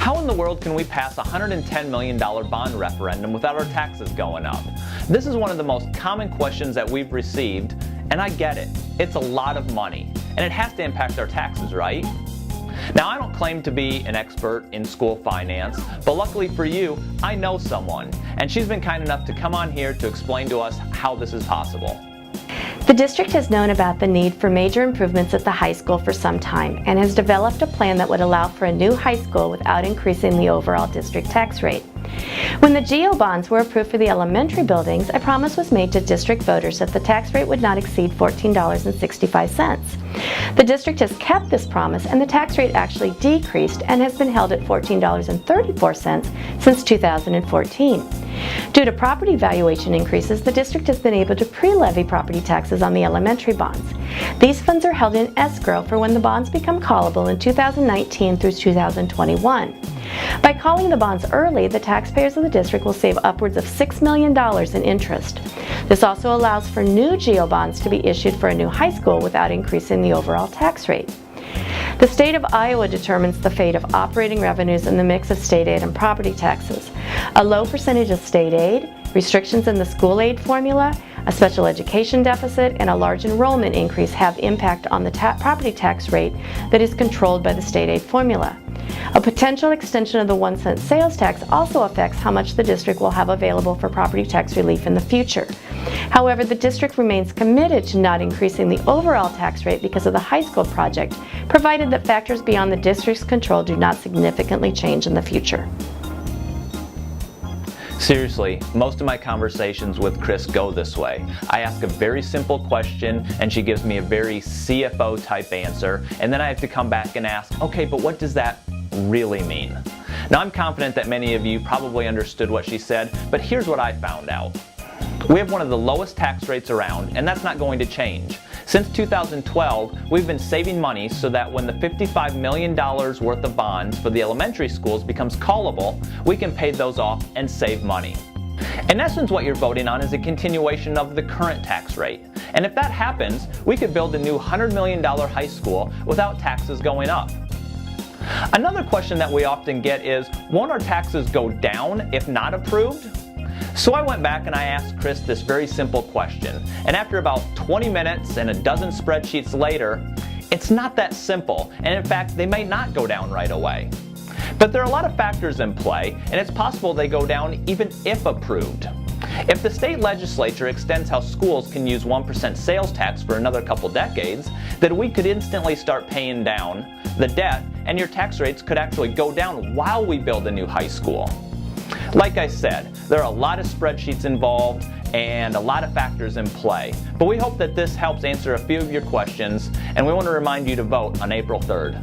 How in the world can we pass a $110 million bond referendum without our taxes going up? This is one of the most common questions that we've received, and I get it. It's a lot of money, and it has to impact our taxes, right? Now, I don't claim to be an expert in school finance, but luckily for you, I know someone, and she's been kind enough to come on here to explain to us how this is possible. The district has known about the need for major improvements at the high school for some time and has developed a plan that would allow for a new high school without increasing the overall district tax rate. When the GO bonds were approved for the elementary buildings, a promise was made to district voters that the tax rate would not exceed $14.65. The district has kept this promise, and the tax rate actually decreased and has been held at $14.34 since 2014. Due to property valuation increases, the district has been able to pre-levy property taxes on the elementary bonds. These funds are held in escrow for when the bonds become callable in 2019 through 2021. By calling the bonds early, the taxpayers of the district will save upwards of $6 million in interest. This also allows for new GO bonds to be issued for a new high school without increasing the overall tax rate. The state of Iowa determines the fate of operating revenues in the mix of state aid and property taxes. A low percentage of state aid, restrictions in the school aid formula, a special education deficit, and a large enrollment increase have impact on the property tax rate that is controlled by the state aid formula. A potential extension of the 1-cent sales tax also affects how much the district will have available for property tax relief in the future. However, the district remains committed to not increasing the overall tax rate because of the high school project, provided that factors beyond the district's control do not significantly change in the future. Seriously, most of my conversations with Chris go this way. I ask a very simple question and she gives me a very CFO type answer, and then I have to come back and ask, okay, but what does that really mean? Now, I'm confident that many of you probably understood what she said, but here's what I found out. We have one of the lowest tax rates around, and that's not going to change. Since 2012, we've been saving money so that when the $55 million worth of bonds for the elementary schools becomes callable, we can pay those off and save money. In essence, what you're voting on is a continuation of the current tax rate. And if that happens, we could build a new $100 million high school without taxes going up. Another question that we often get is, won't our taxes go down if not approved? So I went back and I asked Chris this very simple question, and after about 20 minutes and a dozen spreadsheets later, it's not that simple, and in fact they may not go down right away. But there are a lot of factors in play, and it's possible they go down even if approved. If the state legislature extends how schools can use 1% sales tax for another couple decades, then we could instantly start paying down the debt, and your tax rates could actually go down while we build a new high school. Like I said, there are a lot of spreadsheets involved and a lot of factors in play, but we hope that this helps answer a few of your questions, and we want to remind you to vote on April 3rd.